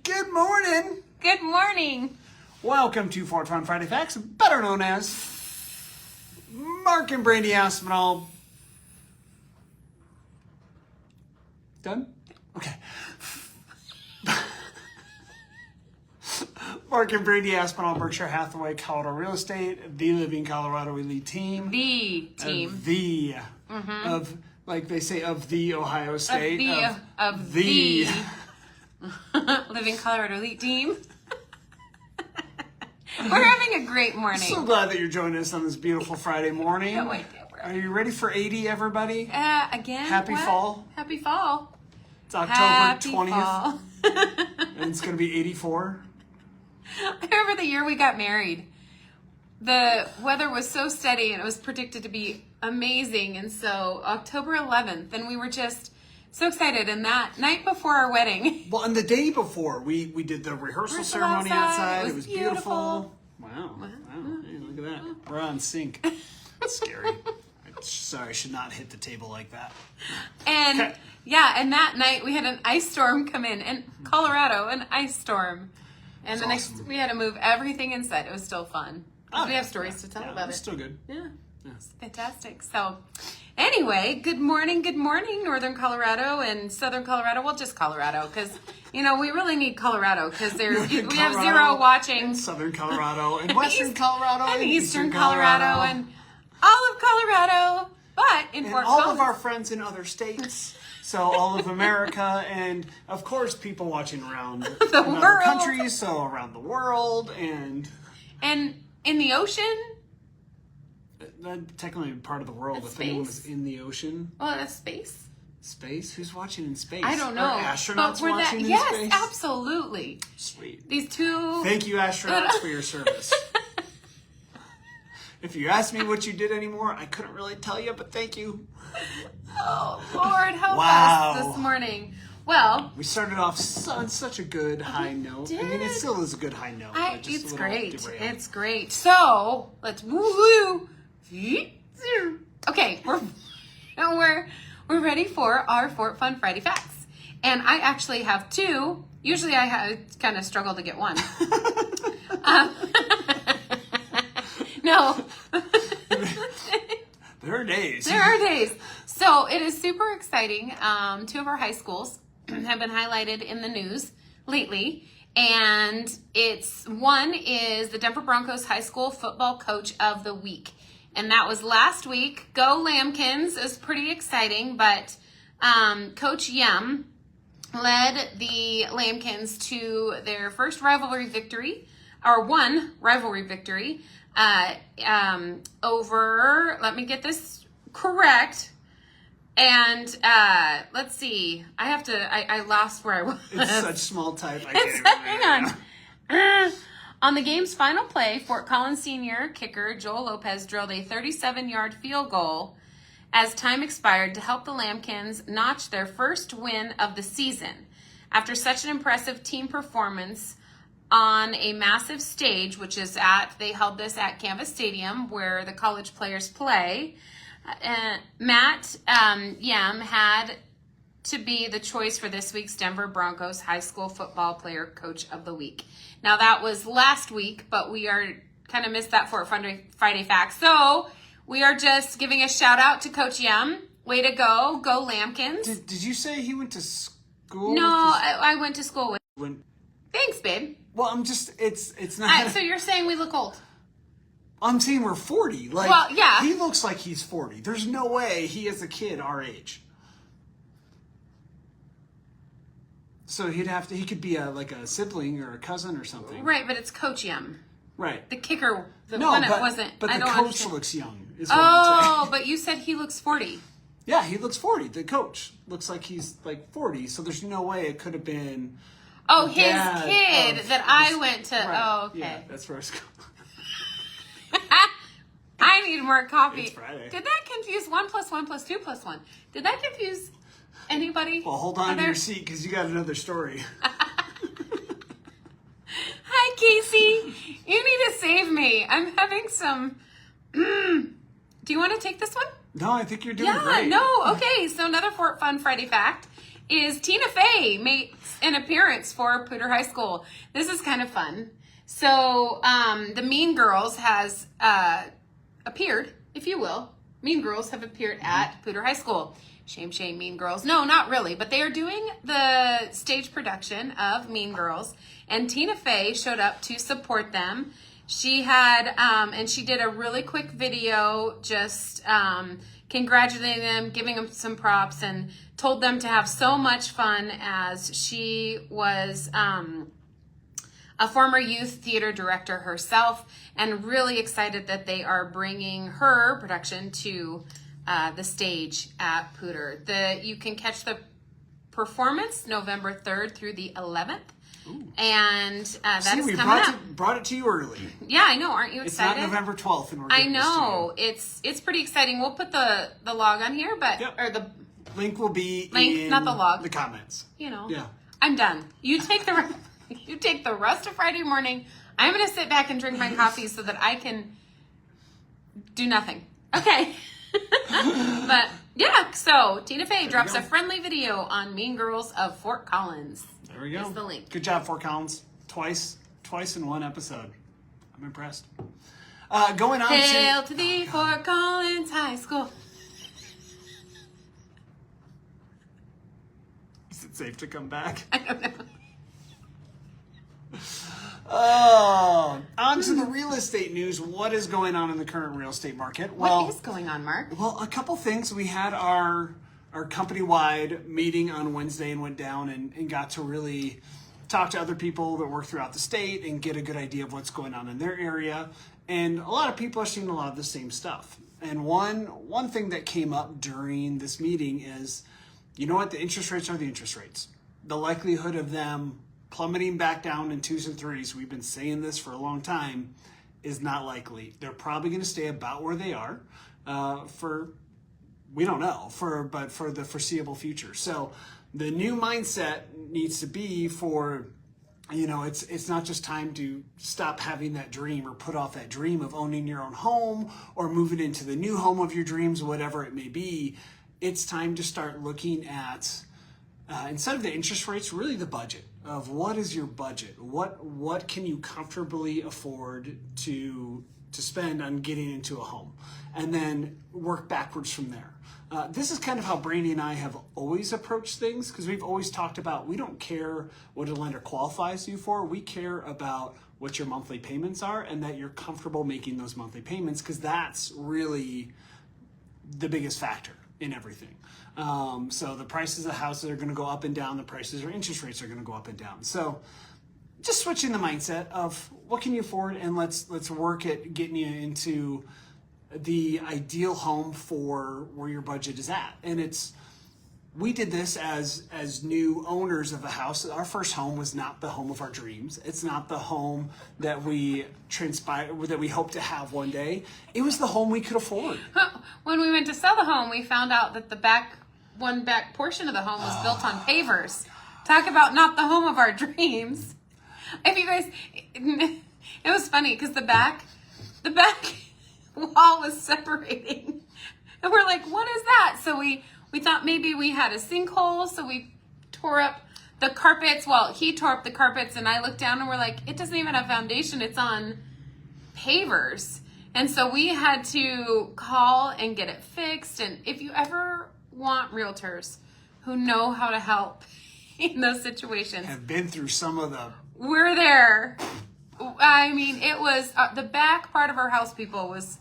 Good morning. Good morning. Welcome to Fort Fun Friday Facts, better known as Mark and Brandy Aspinall. Done? Okay. Mark and Brandy Aspinall, Berkshire Hathaway, Colorado Real Estate, the Living Colorado Elite Team. The team. Of, like they say, of the Ohio State. Of the Living Colorado Elite Team. We're having a great morning. So glad that you're joining us on this beautiful Friday morning. Can't wait. Are you ready for 80, everybody? Again? Happy what? fall. Happy fall. It's October Happy 20th. Fall. And it's going to be 84. I remember the year we got married. The weather was so steady and it was predicted to be amazing. And so October 11th, and we were just so excited. And that night before our wedding. Well, and the day before, we did the rehearsal ceremony outside. It was beautiful. Wow. Hey, look at that. We're on sync. That's scary. Sorry, I should not hit the table like that. And Okay. yeah, and that night we had an ice storm come in Colorado, an ice storm. And the That's next, awesome. we had to move everything inside. It was still fun. We have stories to tell about It's it. still good. Yeah, it's fantastic. So, anyway, good morning, Northern Colorado and Southern Colorado. Well, just Colorado, because we really need Colorado because we have Colorado, zero watching. Southern Colorado and Western Colorado and Eastern Colorado and all of Colorado, but in and Fort all Collins. of our friends in other states. So all of America, and of course people watching around The in other world. countries, so around the world, and in the ocean. technically part of the world. It's If anyone space. was in the ocean, Well, that's space. space, who's watching in space? I don't know. Are astronauts we're watching in yes, space? absolutely. Sweet. These two. Thank you, astronauts, for your service. If you asked me what you did anymore, I couldn't really tell you, but thank you. Oh, Lord, help Wow. us this morning. Well, We started off on such a good high note. I mean, it did. still is a good high note. but just a it's little great. derailed. It's great. So let's woo. Okay, we're ready for our Fort Fun Friday Facts, and I actually have two. Usually, I kind of struggle to get one. No. There are days. There are days. So it is super exciting. Two of our high schools have been highlighted in the news lately. And one is the Denver Broncos High School Football Coach of the Week. And that was last week. Go Lambkins is pretty exciting, but Coach Yem led the Lambkins to their first rivalry victory, or one rivalry victory, over, let me get this correct, and let's see, I lost where I was. It's such small type. I can't even Hang on. On the game's final play, Fort Collins senior kicker Joel Lopez drilled a 37-yard field goal as time expired to help the Lambkins notch their first win of the season. After such an impressive team performance on a massive stage, they held this at Canvas Stadium where the college players play, Matt Yem had to be the choice for this week's Denver Broncos High School Football Player Coach of the Week. Now that was last week, but we are kind of missed that for Friday Facts. So we are just giving a shout out to Coach Yem. Way to go. Go Lambkins. Did you say he went to school? No, I went to school with. Thanks, babe. Well, it's not. So you're saying we look old? I'm saying we're 40. Like, Well, yeah. He looks like he's 40. There's no way he is a kid our age. So he could be like a sibling or a cousin or something. Right, but it's Coach Yem. Right. The kicker, But wasn't. But I the don't coach understand. looks young. Is what I'm saying. Oh, but you said he looks 40. Yeah, he looks 40. The coach looks like he's like 40. So there's no way it could have been. Oh, the his dad kid of that I this- went to. Right. Oh, okay. Yeah, that's where I was going. I need more coffee. It's Friday. Did that confuse 1 + 1 + 2 + 1? Did that confuse anybody? Well, hold on to Other- your seat because you got another story. Hi, Casey. You need to save me. I'm having some. Do you want to take this one? No, I think you're doing Yeah, great. no. Okay, so another Fort Fun Friday fact is Tina Fey makes an appearance for Poudre High School. This is kind of fun. So the Mean Girls has appeared, if you will. Mean Girls have appeared at Poudre High School. Shame, shame, Mean Girls. No, not really, but they are doing the stage production of Mean Girls, and Tina Fey showed up to support them. She had, and she did a really quick video just congratulating them, giving them some props, and told them to have so much fun as she was a former youth theater director herself, and really excited that they are bringing her production to the stage at Poudre. You can catch the performance November 3rd through the 11th. Ooh. And that is coming up. Brought it to you early. Yeah, I know. Aren't you excited? It's not November 12th, and we're I know. It's pretty exciting. We'll put the log on here, but or the link will be in not the log. The comments. You know. Yeah. I'm done. You take the rest of Friday morning. I'm going to sit back and drink my coffee so that I can do nothing. Okay. But yeah, so Tina Fey drops a friendly video on Mean Girls of Fort Collins. There we go. Here's the link. Good job, Fort Collins. Twice in one episode. I'm impressed. Going on Hail to the Fort Collins High School. Is it safe to come back? I don't know. On to the real estate news. What is going on in the current real estate market? What is going on, Mark? Well, a couple things. We had our company-wide meeting on Wednesday and went down and got to really talk to other people that work throughout the state and get a good idea of what's going on in their area. And a lot of people are seeing a lot of the same stuff. And one thing that came up during this meeting is, you know what? The interest rates are the interest rates. The likelihood of them plummeting back down in 2s and 3s, we've been saying this for a long time, is not likely. They're probably going to stay about where they are we don't know, but for the foreseeable future. So the new mindset needs to be for, it's not just time to stop having that dream or put off that dream of owning your own home or moving into the new home of your dreams, whatever it may be. It's time to start looking at, instead of the interest rates, really the budget of what is your budget? What can you comfortably afford to spend on getting into a home? And then work backwards from there. This is kind of how Brandy and I have always approached things, because we've always talked about, we don't care what a lender qualifies you for. We care about what your monthly payments are and that you're comfortable making those monthly payments, because that's really the biggest factor in everything. So the prices of houses are going to go up and down. The prices or interest rates are going to go up and down. So just switching the mindset of what can you afford, and let's work at getting you into the ideal home for where your budget is at. And we did this as new owners of a house. Our first home was not the home of our dreams. It's not the home that we hope to have one day. It was the home we could afford. When we went to sell the home, we found out that the back portion of the home was built on pavers. Talk about not the home of our dreams. If you guys, it was funny because the back wall was separating, and we're like, what is that? So we thought maybe we had a sinkhole, so we tore up the carpets. Well, he tore up the carpets, and I looked down and we're like, it doesn't even have foundation, it's on pavers. And so we had to call and get it fixed. And if you ever want realtors who know how to help in those situations, have been through some of we're there. I mean, it was the back part of our house, people, was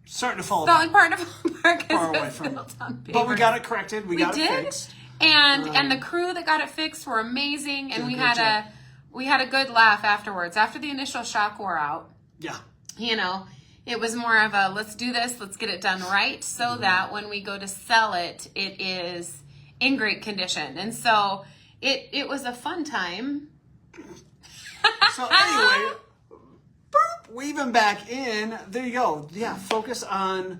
starting to fall apart. Part of far away from it. But we got it corrected. We got it fixed. And the crew that got it fixed were amazing, and we had a good laugh afterwards. After the initial shock wore out. Yeah. It was more of a, let's do this, let's get it done right, so that when we go to sell it, it is in great condition. And so it was a fun time. So anyway, weaving back in, there you go. Yeah, focus on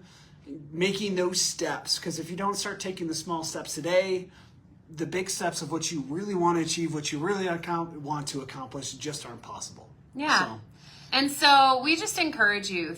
making those steps, because if you don't start taking the small steps today, the big steps of what you really want to achieve, what you really want to accomplish, just aren't possible. Yeah. And so we just encourage you,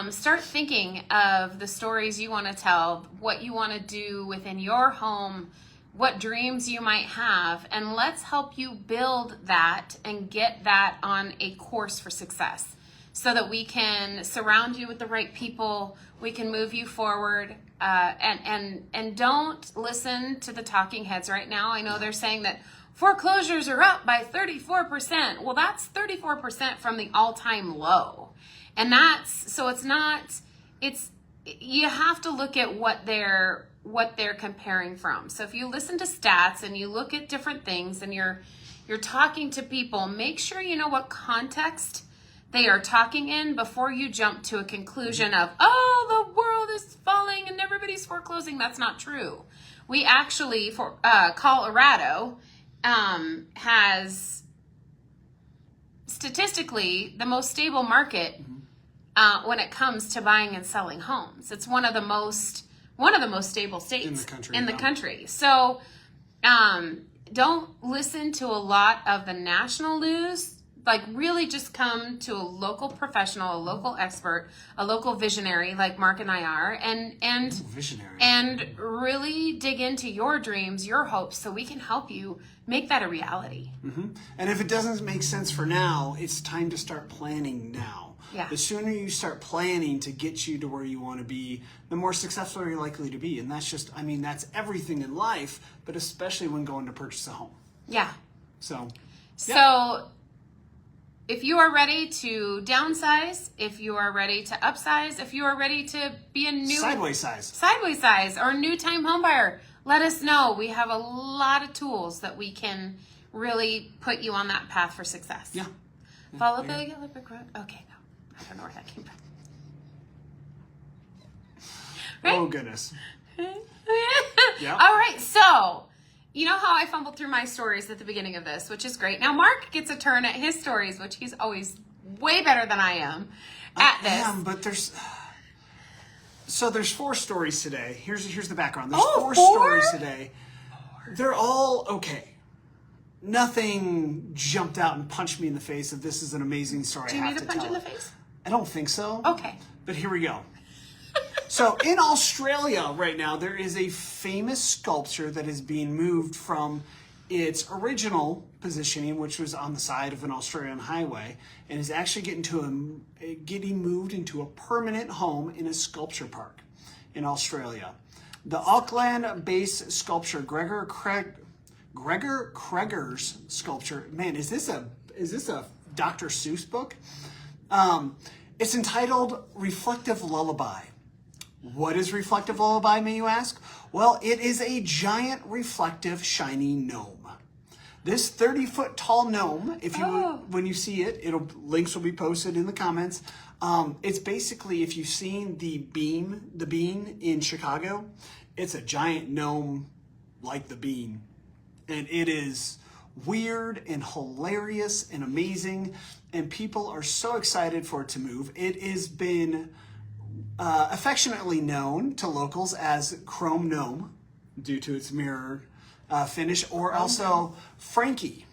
start thinking of the stories you want to tell, what you want to do within your home, what dreams you might have, and let's help you build that and get that on a course for success so that we can surround you with the right people, we can move you forward, and don't listen to the talking heads right now. I know they're saying that foreclosures are up by 34%. Well, that's 34% from the all-time low. And you have to look at what they're comparing from. So if you listen to stats and you look at different things and you're talking to people, make sure you know what context they are talking in before you jump to a conclusion of, oh, the world is falling and everybody's foreclosing. That's not true. We actually, for Colorado, has statistically the most stable market when it comes to buying and selling homes. It's one of the most stable states in the country. So don't listen to a lot of the national news. Like, really just come to a local professional, a local expert, a local visionary like Mark and I are, and really dig into your dreams, your hopes, so we can help you make that a reality. Mm-hmm. And if it doesn't make sense for now, it's time to start planning now. Yeah. The sooner you start planning to get you to where you want to be, the more successful you're likely to be. And that's everything in life, but especially when going to purchase a home. Yeah. So if you are ready to downsize, if you are ready to upsize, if you are ready to be a new sideways size or a new time home buyer, let us know. We have a lot of tools that we can really put you on that path for success. Yeah. Follow the yellow brick road. Okay, no. I don't know where that came from. Right? Oh, goodness. Yeah. All right, so you know how I fumbled through my stories at the beginning of this, which is great. Now Mark gets a turn at his stories, which he's always way better than I am at this. I am, but there's 4 stories today. Here's the background. There's 4 stories today. They're all okay. Nothing jumped out and punched me in the face of this is an amazing story. Do you need a punch in the face? I don't think so. Okay. But here we go. So in Australia right now, there is a famous sculpture that is being moved from its original positioning, which was on the side of an Australian highway, and is actually getting moved into a permanent home in a sculpture park in Australia. The Auckland-based sculptor Gregor Kregor's sculpture. Man, is this a Dr. Seuss book? It's entitled Reflective Lullaby. What is Reflective Lullaby, may you ask? Well, it is a giant reflective shiny gnome. This 30-foot tall gnome, when you see it, links will be posted in the comments. It's basically, if you've seen the Bean in Chicago, it's a giant gnome like the Bean. And it is weird and hilarious and amazing, and people are so excited for it to move. It has been affectionately known to locals as Chrome Gnome due to its mirror finish, or also Frankie.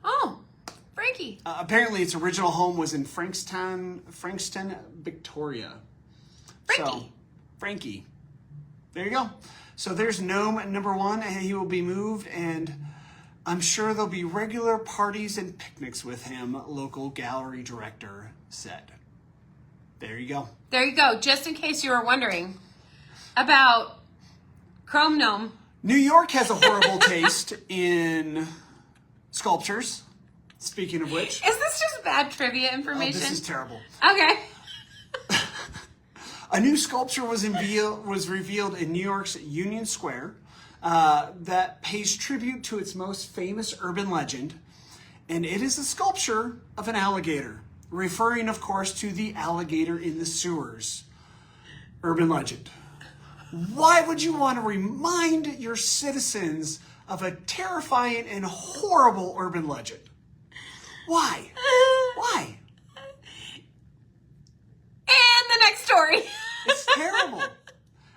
Oh, Frankie. Apparently its original home was in Frankston, Victoria. Frankie. There you go. So there's Gnome number 1, and he will be moved, and I'm sure there'll be regular parties and picnics with him, local gallery director said. There you go. There you go. Just in case you were wondering about Chrome Gnome. New York has a horrible taste in sculptures. Speaking of which. Is this just bad trivia information? This is terrible. Okay. A new sculpture was revealed in New York's Union Square that pays tribute to its most famous urban legend. And it is a sculpture of an alligator, referring, of course, to the alligator in the sewers urban legend. Why would you want to remind your citizens of a terrifying and horrible urban legend? Why? Why? And the next story. It's terrible.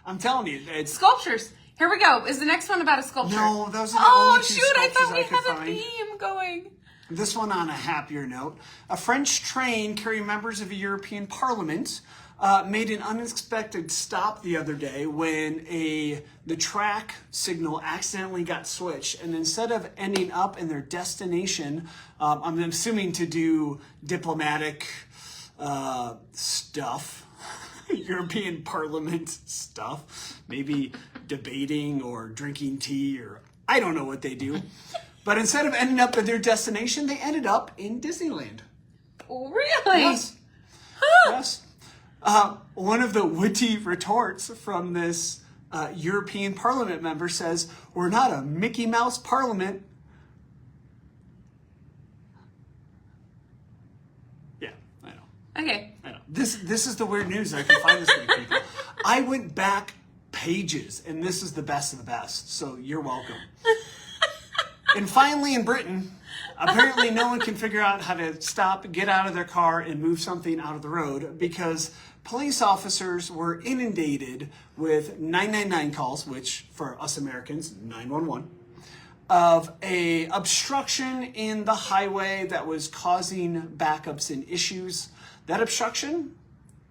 I'm telling you. It's sculptures. Here we go. Is the next one about a sculpture? No, those are the only 2 sculptures I thought we had find. a theme going. This one on a happier note. A French train carrying members of a European Parliament made an unexpected stop the other day when the track signal accidentally got switched, and instead of ending up in their destination, I'm assuming to do diplomatic stuff, European Parliament stuff, maybe debating or drinking tea, or I don't know what they do. But instead of ending up at their destination, they ended up in Disneyland. Really? Yes. Yes. One of the witty retorts from this European Parliament member says, "We're not a Mickey Mouse Parliament." Yeah, I know. Okay. I know. This is the weird news I can find this week, people. I went back pages, and this is the best of the best, so you're welcome. And finally, in Britain, apparently no one can figure out how to stop, get out of their car, and move something out of the road because police officers were inundated with 999 calls, which for us Americans, 911, of a obstruction in the highway that was causing backups and issues. That obstruction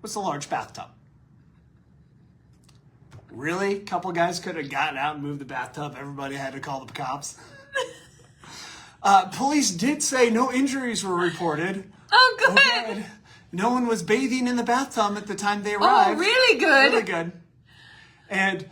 was a large bathtub. Really? A couple guys could have gotten out and moved the bathtub. Everybody had to call the cops. Police did say no injuries were reported. Oh, good. Okay. No one was bathing in the bathtub at the time they arrived. Oh, really good. Really good. And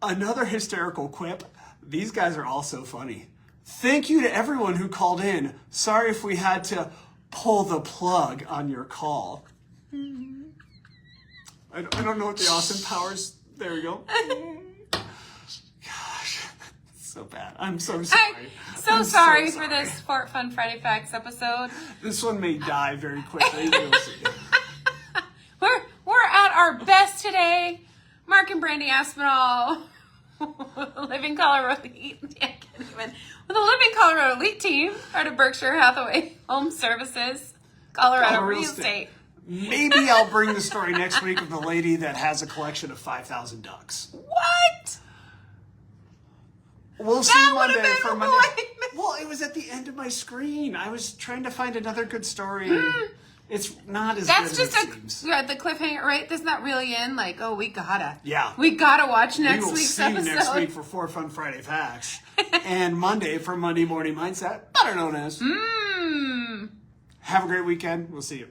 another hysterical quip. These guys are all so funny. Thank you to everyone who called in. Sorry if we had to pull the plug on your call. I don't know what the Austin Powers... There we go. Gosh, so bad. I'm so sorry. I'm sorry for this Fort Fun Friday Facts episode. This one may die very quickly. You'll see. We're at our best today. Mark and Brandy Aspinall, Living Colorado Elite. I can't even. With the Living Colorado Elite team, part of Berkshire Hathaway Home Services, Colorado Real Estate. Maybe I'll bring the story next week of the lady that has a collection of 5,000 ducks. What? We'll see That Monday would've been for Monday. right. Well, it was at the end of my screen. I was trying to find another good story. It's not as That's good just as it seems. the cliffhanger, right? That's not really in. Like, oh, we gotta watch We next will week's see you episode. next week for 4 Fun Friday Facts. And Monday for Monday Morning Mindset, better known as. Have a great weekend. We'll see you.